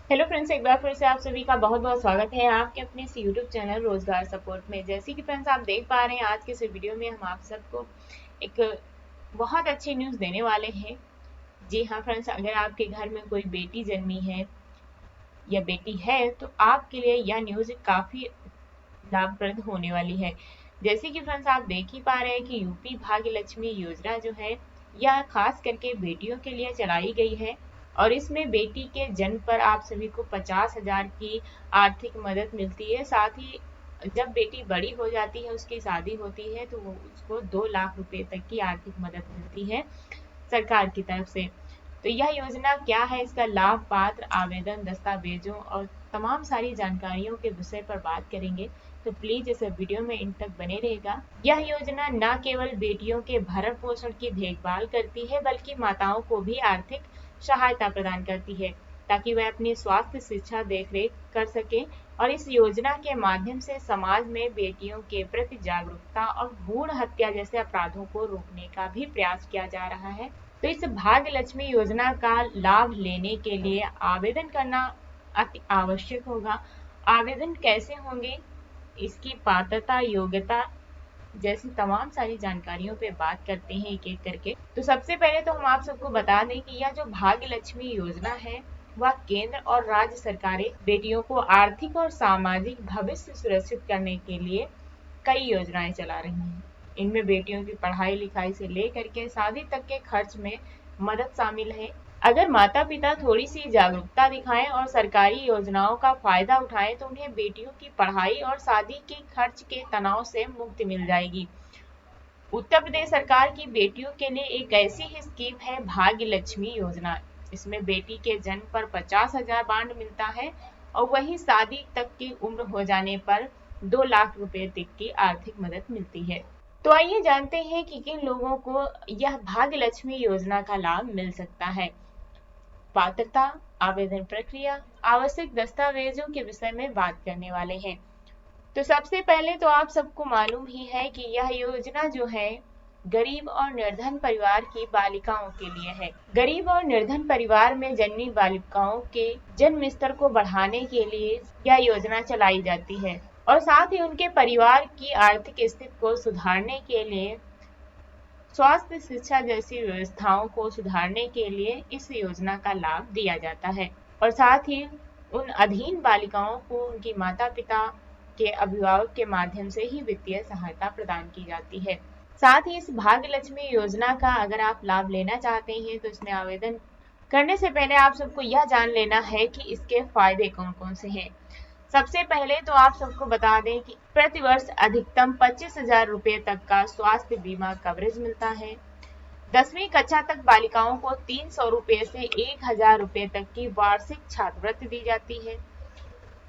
Hello friends, एक बार फिर से आप सभी का बहुत बहुत स्वागत है आपके अपने इस यूट्यूब चैनल रोजगार सपोर्ट में। जैसे कि फ्रेंड्स आप देख पा रहे हैं, आज के इस वीडियो में हम आप सबको एक बहुत अच्छी न्यूज़ देने वाले हैं। जी हाँ फ्रेंड्स, अगर आपके घर में कोई बेटी जन्मी है या बेटी है तो आपके लिए यह न्यूज़ काफ़ी लाभप्रद होने वाली है। जैसे कि फ्रेंड्स आप देख ही पा रहे हैं कि यूपी भाग्य लक्ष्मी योजना जो है यह खास करके बेटियों के लिए चलाई गई है और इसमें बेटी के जन्म पर आप सभी को 50,000 की आर्थिक मदद मिलती है। साथ ही जब बेटी बड़ी हो जाती है, उसकी शादी होती है, तो वो उसको 2 लाख रुपए तक की आर्थिक मदद मिलती है सरकार की तरफ से। तो यह योजना क्या है, इसका लाभ, पात्र, आवेदन, दस्तावेजों और तमाम सारी जानकारियों के विषय पर बात करेंगे। तो प्लीज इस वीडियो में इन तक बने रहेगा। यह योजना न केवल बेटियों के भरण पोषण की देखभाल करती है बल्कि माताओं को भी आर्थिक सहायता प्रदान करती है ताकि वह अपनी स्वास्थ्य, शिक्षा, देखरेख कर सके। और इस योजना के माध्यम से समाज में बेटियों के प्रति जागरूकता और भ्रूण हत्या जैसे अपराधों को रोकने का भी प्रयास किया जा रहा है। तो इस भाग्य लक्ष्मी योजना का लाभ लेने के लिए आवेदन करना अति आवश्यक होगा। आवेदन कैसे होंगे, इसकी पात्रता, योग्यता जैसी तमाम सारी जानकारियों पे बात करते हैं एक एक करके। तो सबसे पहले तो हम आप सबको बता दें कि यह जो भाग्य लक्ष्मी योजना है वह केंद्र और राज्य सरकारें बेटियों को आर्थिक और सामाजिक भविष्य सुरक्षित करने के लिए कई योजनाएं चला रही हैं। इनमें बेटियों की पढ़ाई लिखाई से लेकर के शादी तक के खर्च में मदद शामिल है। अगर माता पिता थोड़ी सी जागरूकता दिखाएं और सरकारी योजनाओं का फायदा उठाएं तो उन्हें बेटियों की पढ़ाई और शादी के खर्च के तनाव से मुक्ति मिल जाएगी। उत्तर प्रदेश सरकार की बेटियों के लिए एक ऐसी ही स्कीम है भाग्य लक्ष्मी योजना। इसमें बेटी के जन्म पर 50,000 बांड मिलता है और वही शादी तक की उम्र हो जाने पर 2 लाख रुपए तक की आर्थिक मदद मिलती है। तो आइए जानते हैं कि किन लोगों को यह भाग्य लक्ष्मी योजना का लाभ मिल सकता है। पात्रता, आवेदन प्रक्रिया, आवश्यक दस्तावेजों के विषय में बात करने वाले हैं। तो सबसे पहले तो आप सबको मालूम ही है कि यह योजना जो है गरीब और निर्धन परिवार की बालिकाओं के लिए है। गरीब और निर्धन परिवार में जन्मी बालिकाओं के जन्म स्तर को बढ़ाने के लिए यह योजना चलाई जाती है और साथ ही उनके परिवार की आर्थिक स्थिति को सुधारने के लिए, स्वास्थ्य, शिक्षा जैसी व्यवस्थाओं को सुधारने के लिए इस योजना का लाभ दिया जाता है। और साथ ही उन अधीन बालिकाओं को उनकी माता पिता के अभिभावक के माध्यम से ही वित्तीय सहायता प्रदान की जाती है। साथ ही इस भाग्य लक्ष्मी योजना का अगर आप लाभ लेना चाहते हैं तो इसमें आवेदन करने से पहले आप सबको यह जान लेना है कि इसके फायदे कौन कौन से हैं। सबसे पहले तो आप सबको बता दें कि प्रति वर्ष अधिकतम 25,000 रुपए तक का स्वास्थ्य बीमा कवरेज मिलता है। 10वीं कक्षा तक बालिकाओं को 300 रुपए से 1,000 रुपए तक की वार्षिक छात्रवृत्ति दी जाती है।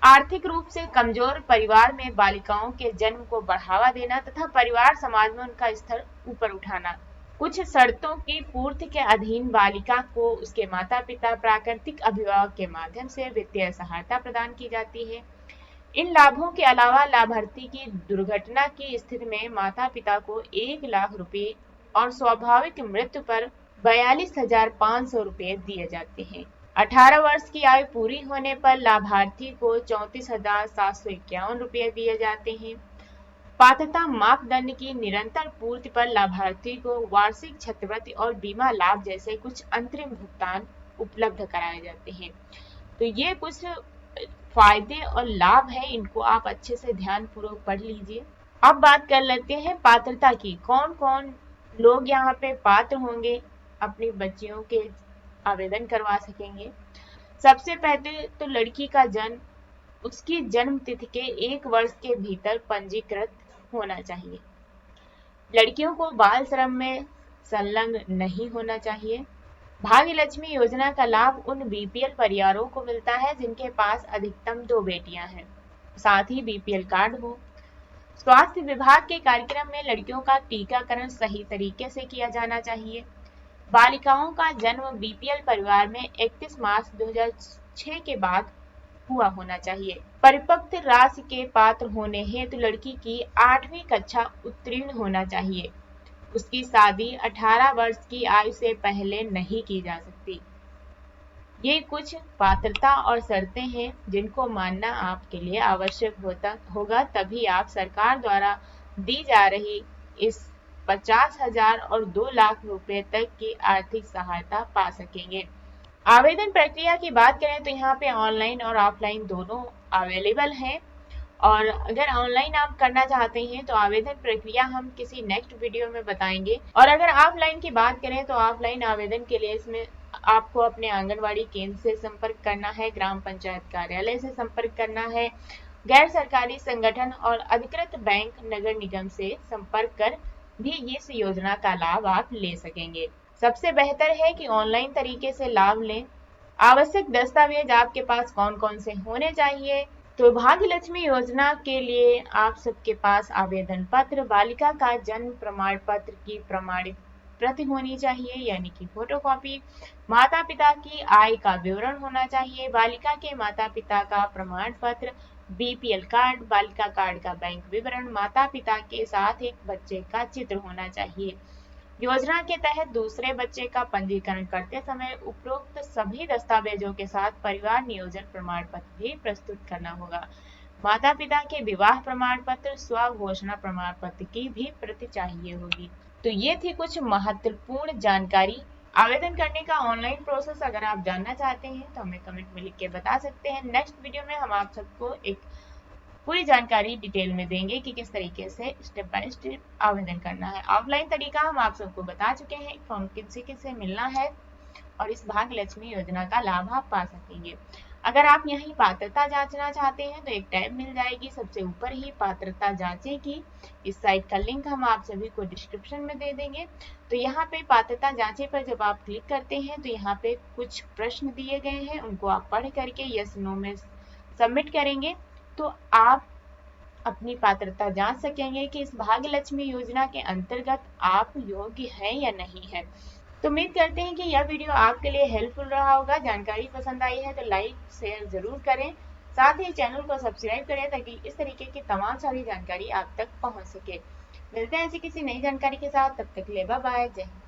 आर्थिक रूप से कमजोर परिवार में बालिकाओं के जन्म को बढ़ावा देना तथा परिवार समाज में उनका स्तर ऊपर उठाना। कुछ शर्तों की पूर्ति के अधीन बालिका को उसके माता पिता, प्राकृतिक अभिभावक के माध्यम से वित्तीय सहायता प्रदान की जाती है। इन लाभों के अलावा लाभार्थी की दुर्घटना की स्थिति में माता पिता को 1 लाख रुपए और स्वाभाविक मृत्यु पर 42,500 रुपए दिए जाते हैं। 18 वर्ष की आयु पूरी होने पर लाभार्थी को 34,751 रुपए दिए जाते हैं। पात्रता मापदंड की निरंतर पूर्ति पर लाभार्थी को वार्षिक छात्रवृत्ति और बीमा लाभ जैसे कुछ अंतरिम भुगतान उपलब्ध कराए जाते हैं। तो ये कुछ फायदे और लाभ है, इनको आप अच्छे से ध्यान पूर्वक पढ़ लीजिए। अब बात कर लेते हैं पात्रता की। कौन कौन लोग यहाँ पे पात्र होंगे, अपनी बच्चियों के आवेदन करवा सकेंगे। सबसे पहले तो लड़की का जन्म उसकी जन्म तिथि के 1 वर्ष के भीतर पंजीकृत होना चाहिए। लड़कियों को बाल श्रम में संलग्न नहीं होना चाहिए। भाग्य लक्ष्मी योजना का लाभ उन बीपीएल परिवारों को मिलता है जिनके पास अधिकतम 2 बेटियां हैं, साथ ही बीपीएल कार्ड हो। स्वास्थ्य विभाग के कार्यक्रम में लड़कियों का टीकाकरण सही तरीके से किया जाना चाहिए। बालिकाओं का जन्म बीपीएल परिवार में 31 मार्च 2006 के बाद हुआ होना चाहिए। परिपक्व राशि के पात्र होने हेतु लड़की की 8वीं कक्षा उत्तीर्ण होना चाहिए। उसकी शादी 18 वर्ष की आयु से पहले नहीं की जा सकती। ये कुछ पात्रता और शर्तें हैं जिनको मानना आपके लिए आवश्यक होगा, तभी आप सरकार द्वारा दी जा रही इस 50,000 और 2 लाख रुपए तक की आर्थिक सहायता पा सकेंगे। आवेदन प्रक्रिया की बात करें तो यहाँ पे ऑनलाइन और ऑफलाइन दोनों अवेलेबल हैं। और अगर ऑनलाइन आप करना चाहते हैं तो आवेदन प्रक्रिया हम किसी नेक्स्ट वीडियो में बताएंगे। और अगर ऑफलाइन की बात करें तो ऑफलाइन आवेदन के लिए इसमें आपको अपने आंगनवाड़ी केंद्र से संपर्क करना है, ग्राम पंचायत कार्यालय से संपर्क करना है, गैर सरकारी संगठन और अधिकृत बैंक नगर निगम से संपर्क कर भी इस योजना का लाभ आप ले सकेंगे। सबसे बेहतर है कि ऑनलाइन तरीके से लाभ लें। आवश्यक दस्तावेज आपके पास कौन कौन से होने चाहिए? तो भाग्य लक्ष्मी योजना के लिए आप सबके पास आवेदन पत्र, बालिका का जन्म प्रमाण पत्र की प्रमाणित प्रति होनी चाहिए यानी कि फोटोकॉपी, माता पिता की आय का विवरण होना चाहिए, बालिका के माता पिता का प्रमाण पत्र, बीपीएल कार्ड, बालिका कार्ड का बैंक विवरण, माता पिता के साथ एक बच्चे का चित्र होना चाहिए। योजना के तहत दूसरे बच्चे का पंजीकरण करते समय उपरोक्त सभी दस्तावेजों के साथ परिवार नियोजन प्रमाण पत्र भी प्रस्तुत करना होगा। माता पिता के विवाह प्रमाण पत्र, स्व घोषणा प्रमाण पत्र की भी प्रति चाहिए होगी। तो ये थी कुछ महत्वपूर्ण जानकारी। आवेदन करने का ऑनलाइन प्रोसेस अगर आप जानना चाहते हैं तो हमें कमेंट में लिख के बता सकते हैं। नेक्स्ट वीडियो में हम आप सबको एक पूरी जानकारी डिटेल में देंगे कि किस तरीके से स्टेप बाय स्टेप आवेदन करना है। ऑफलाइन तरीका हम आप सबको बता चुके हैं, फॉर्म किनसे मिलना है और इस भाग्य लक्ष्मी योजना का लाभ आप पा सकेंगे। अगर आप यहीं पात्रता जांचना चाहते हैं तो एक टैब मिल जाएगी सबसे ऊपर ही, पात्रता जांचे की। इस साइट का लिंक हम आप सभी को डिस्क्रिप्शन में दे देंगे। तो यहाँ पे पात्रता जांचे पर जब आप क्लिक करते हैं तो यहाँ पे कुछ प्रश्न दिए गए हैं, उनको आप पढ़ करके यस नो में सबमिट करेंगे तो आप अपनी पात्रता जांच सकेंगे कि इस भाग्य लक्ष्मी योजना के अंतर्गत आप योग्य हैं या नहीं है। तो उम्मीद करते हैं कि यह वीडियो आपके लिए हेल्पफुल रहा होगा। जानकारी पसंद आई है तो लाइक शेयर जरूर करें, साथ ही चैनल को सब्सक्राइब करें ताकि इस तरीके की तमाम सारी जानकारी आप तक पहुंच सके। मिलते हैं ऐसी किसी नई जानकारी के साथ, तब तक के लिए बाय बाय, जय हिंद।